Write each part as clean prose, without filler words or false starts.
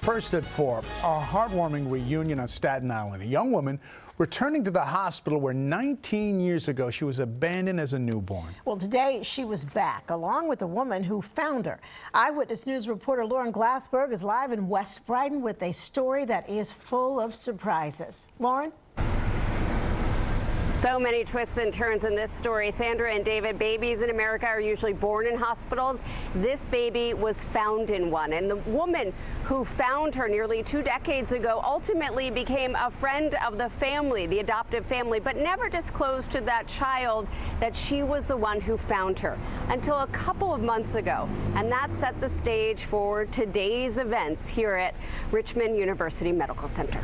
First at 4, a heartwarming reunion on Staten Island. A young woman returning to the hospital where 19 years ago she was abandoned as a newborn. Well, today she was back, along with the woman who found her. Eyewitness News reporter Lauren Glassberg is live in West Brighton with a story that is full of surprises. Lauren? So many twists and turns in this story. Sandra and David, babies in America are usually born in hospitals. This baby was found in one, and the woman who found her nearly 2 decades ago ultimately became a friend of the family, the adoptive family, but never disclosed to that child that she was the one who found her until a couple of months ago. And that set the stage for today's events here at Richmond University Medical Center.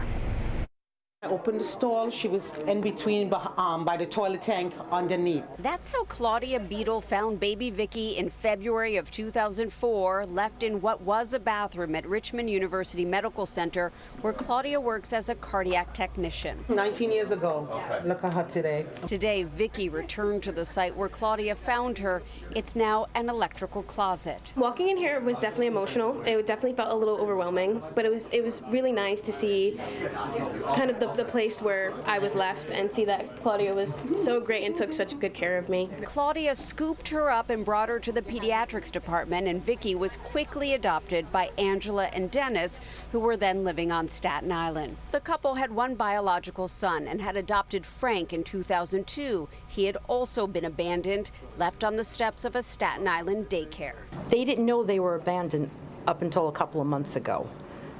I opened the stall. She was in between by the toilet tank underneath. That's how Claudia Beadle found baby Vicky in February of 2004, left in what was a bathroom at Richmond University Medical Center, where Claudia works as a cardiac technician. 19 years ago. Okay. Look at her today. Today, Vicky returned to the site where Claudia found her. It's now an electrical closet. Walking in here was definitely emotional. It definitely felt a little overwhelming, but it was really nice to see kind of the place where I was left and see that Claudia was so great and took such good care of me. Claudia scooped her up and brought her to the pediatrics department, and Vicky was quickly adopted by Angela and Dennis, who were then living on Staten Island. The couple had one biological son and had adopted Frank in 2002. He had also been abandoned, left on the steps of a Staten Island daycare. They didn't know they were abandoned up until a couple of months ago,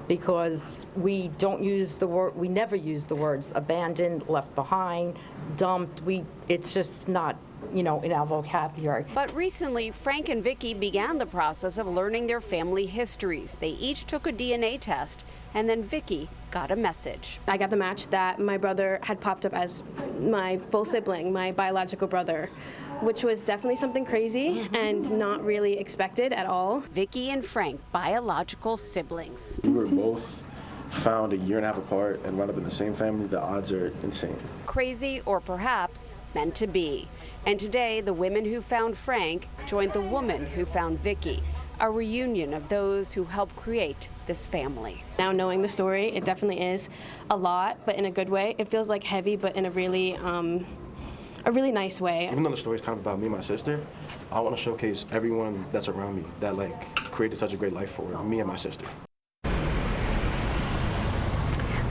because we don't use the word, we never use the words abandoned, left behind, dumped. It's just not, in our vocabulary. But recently, Frank and Vicky began the process of learning their family histories. They each took a DNA test, and then Vicky got a message. I got the match that my brother had popped up as my full sibling, my biological brother, which was definitely something crazy and not really expected at all. Vicky and Frank, biological siblings. We were both found a year and a half apart and wound up in the same family. The odds are insane. Crazy, or perhaps meant to be. And today, the women who found Frank joined the woman who found Vicky, a reunion of those who helped create this family. Now knowing the story, it definitely is a lot, but in a good way. It feels like heavy, but in a really nice way. Even though the story is kind of about me and my sister, I want to showcase everyone that's around me that created such a great life for me and my sister.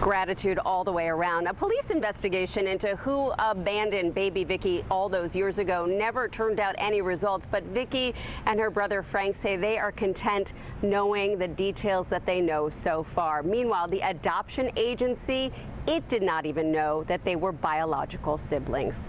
Gratitude all the way around. A police investigation into who abandoned baby Vicky all those years ago never turned out any results, but Vicky and her brother Frank say they are content knowing the details that they know so far. Meanwhile, the adoption agency, it did not even know that they were biological siblings.